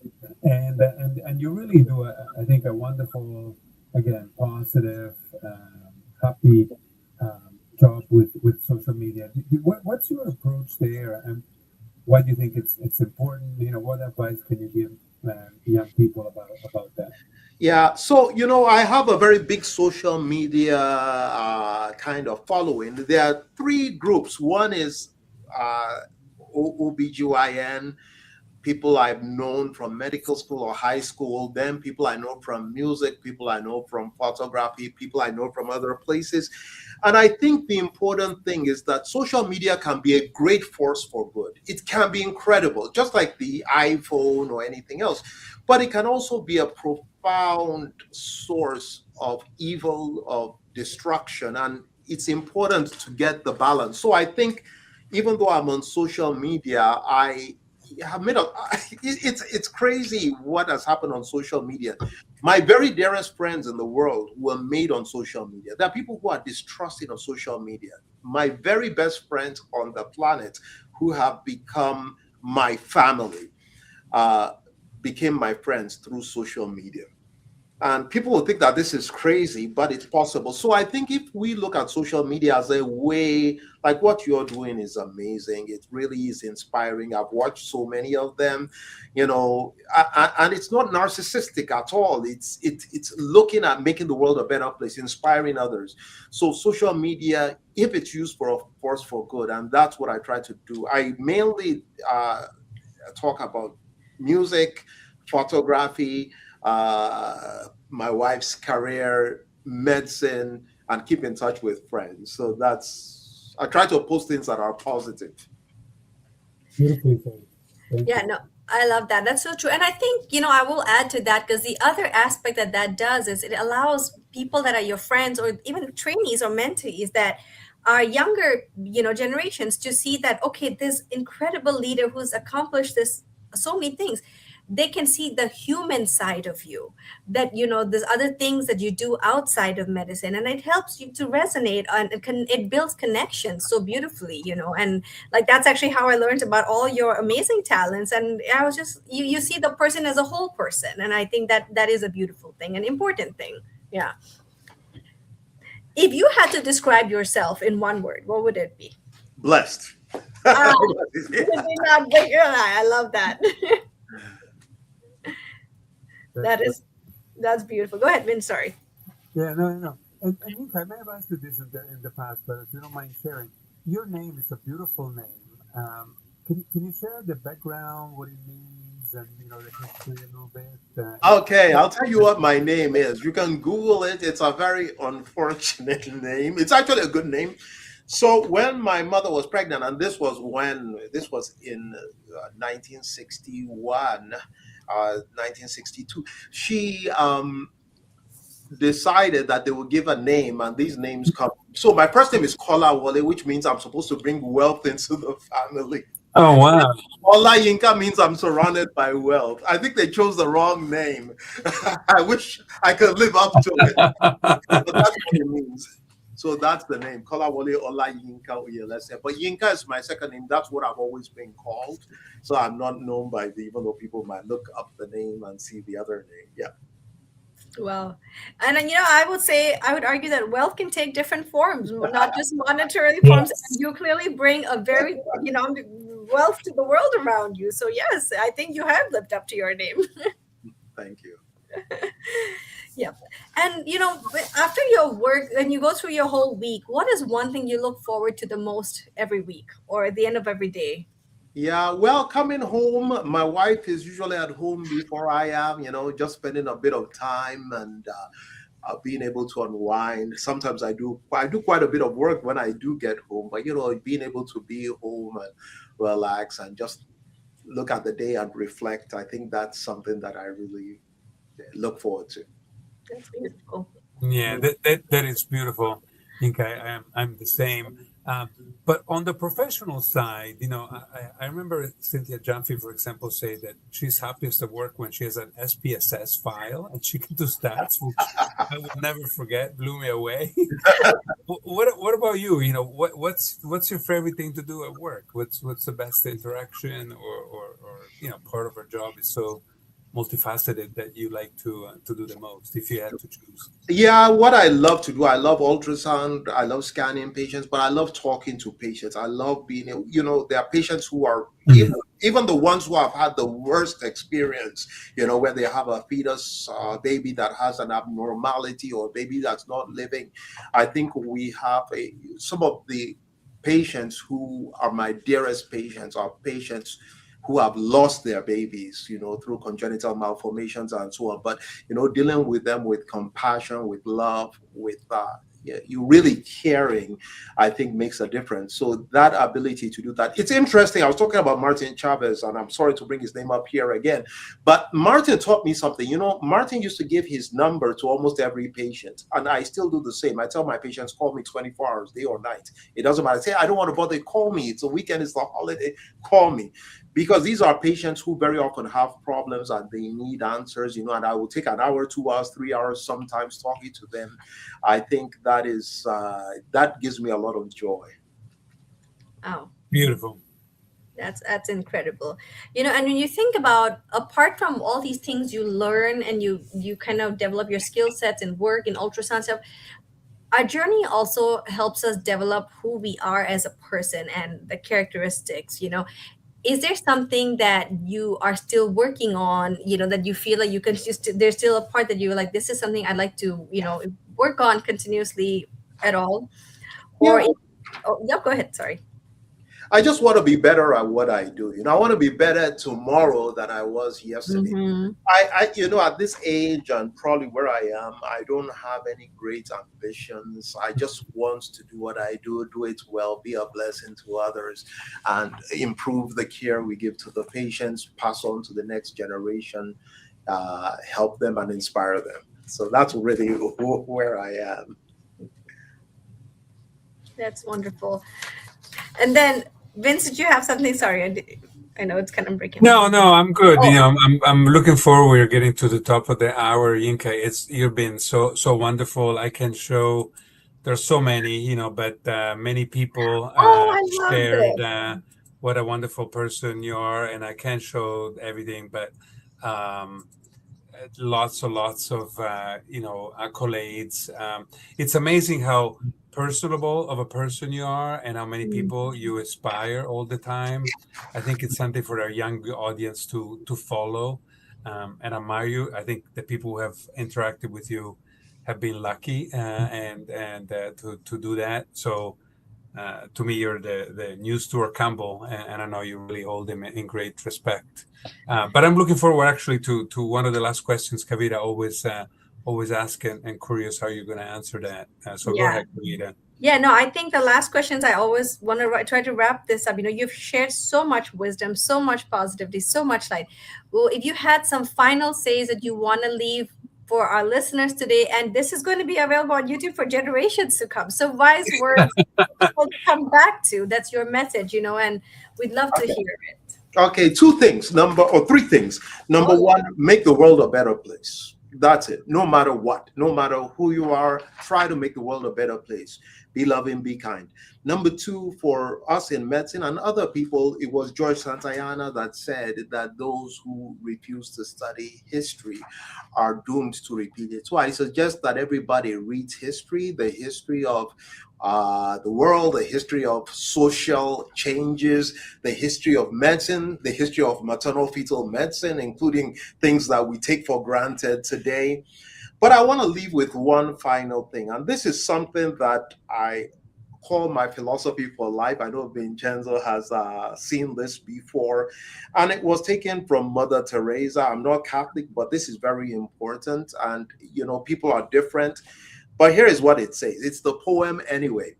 And you really do, I think, a wonderful, again, positive, happy job with social media. What's your approach there, and why do you think it's important? What advice can you give young people about that? Yeah, so I have a very big social media kind of following. There are three groups. One is OBGYN, people I've known from medical school or high school, then people I know from music, people I know from photography, people I know from other places. And I think the important thing is that social media can be a great force for good. It can be incredible, just like the iPhone or anything else. But it can also be a profound source of evil, of destruction. And it's important to get the balance. So I think even though I'm on social media, I have made it's crazy what has happened on social media. My very dearest friends in the world were made on social media. There are people who are distrusting of social media. My very best friends on the planet who have become my family became my friends through social media. And people will think that this is crazy, but it's possible. So I think if we look at social media as a way, like what you're doing is amazing. It really is inspiring. I've watched so many of them, and it's not narcissistic at all. It's looking at making the world a better place, inspiring others. So social media, if it's used for a force for good, and that's what I try to do. I mainly talk about music, photography, my wife's career, medicine, and keep in touch with friends. So I try to post things that are positive. Beautifully said. Yeah, no, I love that. That's so true. And I think, I will add to that, because the other aspect that does is it allows people that are your friends or even trainees or mentees that are younger, generations to see that, okay, this incredible leader who's accomplished so many things, they can see the human side of you, that there's other things that you do outside of medicine, and it helps you to resonate, and it builds connections so beautifully, and like that's actually how I learned about all your amazing talents. And I was just, you see the person as a whole person, and I think that is a beautiful thing, an important thing. Yeah. If you had to describe yourself in one word, what would it be? Blessed. Ah, I love that. That's beautiful. Go ahead, Vin. Sorry. Yeah, no. And Yinka, I may have asked you this in the past, but if you don't mind sharing, your name is a beautiful name. Can you share the background, what it means, and the history a little bit? Okay, I'll tell you what my name is. You can Google it. It's a very unfortunate name. It's actually a good name. So when my mother was pregnant, and this was in 1961, 1962, she decided that they would give a name, and these names come. So my first name is Kolawole, which means I'm supposed to bring wealth into the family. Oh, wow. Ola Yinka means I'm surrounded by wealth. I think they chose the wrong name. I wish I could live up to it. But that's what it means. So that's the name, Kolawole Ola Yinka Oyelese. But Yinka is my second name. That's what I've always been called. So I'm not known by even though people might look up the name and see the other name. Yeah. Well, and then, I would argue that wealth can take different forms, not just monetary forms. And you clearly bring a very, wealth to the world around you. So yes, I think you have lived up to your name. Thank you. Yep. And, after your work and you go through your whole week, what is one thing you look forward to the most every week or at the end of every day? Yeah, well, coming home, my wife is usually at home before I am, just spending a bit of time and being able to unwind. Sometimes I do quite a bit of work when I do get home, but, being able to be home and relax and just look at the day and reflect, I think that's something that I really look forward to. That's beautiful. Yeah, that is beautiful. I think I'm the same. But on the professional side, I remember Cynthia Jaffe, for example, say that she's happiest at work when she has an SPSS file and she can do stats, which I will never forget. Blew me away. What about you? What's your favorite thing to do at work? What's the best interaction or part of our job is so multifaceted that you like to do the most if you had to choose? Yeah, what I love to do, I love ultrasound, I love scanning patients, but I love talking to patients. I love being, there are patients who are, even the ones who have had the worst experience, where they have a fetus, baby that has an abnormality or a baby that's not living. I think we have some of the patients who are my dearest patients are patients who have lost their babies, through congenital malformations and so on. But, dealing with them with compassion, with love, with you really caring, I think makes a difference. So that ability to do that. It's interesting. I was talking about Martin Chavez, and I'm sorry to bring his name up here again, but Martin taught me something. Martin used to give his number to almost every patient, and I still do the same. I tell my patients, call me 24 hours, day or night. It doesn't matter. Say, I don't want to bother, call me. It's a weekend, it's a holiday, call me. Because these are patients who very often have problems and they need answers, and I will take an hour, 2 hours, 3 hours sometimes talking to them. I think that is that gives me a lot of joy. Oh, beautiful. That's incredible. And when you think about, apart from all these things you learn and you kind of develop your skill sets in work and ultrasound stuff, our journey also helps us develop who we are as a person and the characteristics. Is there something that you are still working on, that you feel like you can there's still a part that you're like, this is something I'd like to, work on continuously at all? Or, go ahead. Sorry. I just want to be better at what I do. I want to be better tomorrow than I was yesterday. Mm-hmm. I at this age and probably where I am, I don't have any great ambitions. I just want to do what I do it well, be a blessing to others, and improve the care we give to the patients, pass on to the next generation, help them and inspire them. So that's really where I am. That's wonderful. And then, Vince, did you have something? Sorry. I know it's kind of breaking. No, I'm good. Oh. I'm looking forward. We're getting to the top of the hour, Yinka. You've been so wonderful. I can show there's so many, but many people Oh, I love shared this. what a wonderful person you are, and I can't show everything, but um, lots of accolades. It's amazing how personable of a person you are, and how many people you inspire all the time. I think it's something for our young audience to follow and admire you. I think the people who have interacted with you have been lucky and to do that. So to me, you're the new Stuart Campbell, and I know you really hold him in great respect. But I'm looking forward actually to one of the last questions Kavita always ask, and curious how you're going to answer that. So go ahead, Kavita. Yeah, no, I think the last questions I always want to try to wrap this up. You've shared so much wisdom, so much positivity, so much light. Well, if you had some final says that you want to leave for our listeners today, and this is going to be available on YouTube for generations to come. So wise words people come back to. That's your message, and we'd love to hear it. Okay, three things. Number one, make the world a better place. That's it. No matter what, no matter who you are, try to make the world a better place. Be loving, be kind. Number two, for us in medicine and other people, it was George Santayana that said that those who refuse to study history are doomed to repeat it. So I suggest that everybody reads history, the history of the world, the history of social changes, the history of medicine, the history of maternal fetal medicine, including things that we take for granted today. But I want to leave with one final thing, and this is something that I call my philosophy for life. I know Vincenzo has seen this before, and it was taken from Mother Teresa. I'm not Catholic, but this is very important, and people are different. But here is what it says. It's the poem anyway.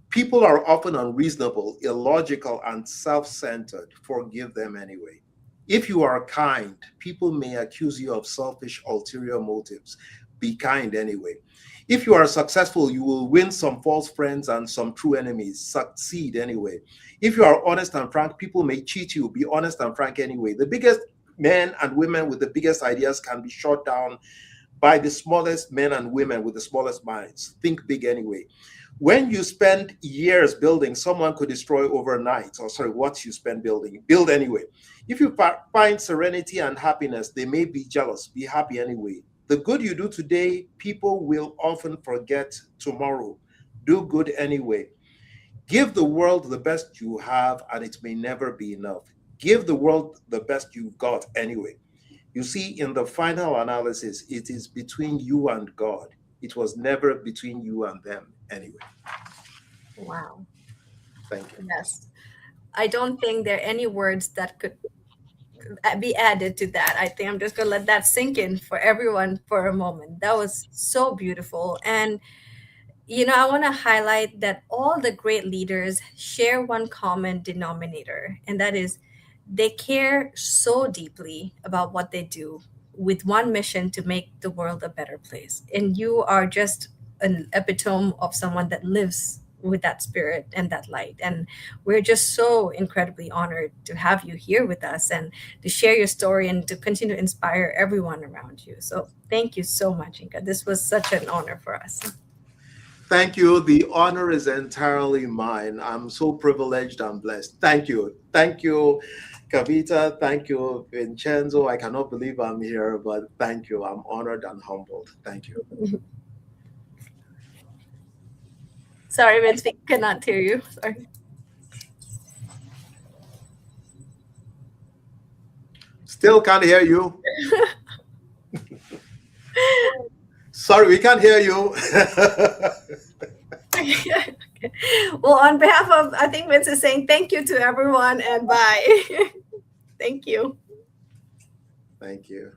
People are often unreasonable, illogical, and self-centered. Forgive them anyway. If you are kind, people may accuse you of selfish, ulterior motives. Be kind anyway. If you are successful, you will win some false friends and some true enemies. Succeed anyway. If you are honest and frank, people may cheat you. Be honest and frank anyway. The biggest men and women with the biggest ideas can be shot down by the smallest men and women with the smallest minds. Think big anyway. When you spend years building, someone could destroy overnight. What you spend building, build anyway. If you find serenity and happiness, they may be jealous. Be happy anyway. The good you do today, people will often forget tomorrow. Do good anyway. Give the world the best you have, and it may never be enough. Give the world the best you've got anyway. You see, in the final analysis, it is between you and God. It was never between you and them anyway. Wow. Thank you. Yes. I don't think there are any words that could be added to that. I think I'm just going to let that sink in for everyone for a moment. That was so beautiful. And, I want to highlight that all the great leaders share one common denominator, and that is they care so deeply about what they do with one mission to make the world a better place. And you are just an epitome of someone that lives with that spirit and that light. And we're just so incredibly honored to have you here with us and to share your story and to continue to inspire everyone around you. So thank you so much, Yinka. This was such an honor for us. Thank you. The honor is entirely mine. I'm so privileged and blessed. Thank you. Thank you, Kavita. Thank you, Vincenzo. I cannot believe I'm here, but thank you. I'm honored and humbled. Thank you. Sorry, Vince, we cannot hear you. Sorry. Still can't hear you. Sorry, we can't hear you. Okay. Well, on behalf of, I think Vince is saying thank you to everyone and bye. Thank you. Thank you.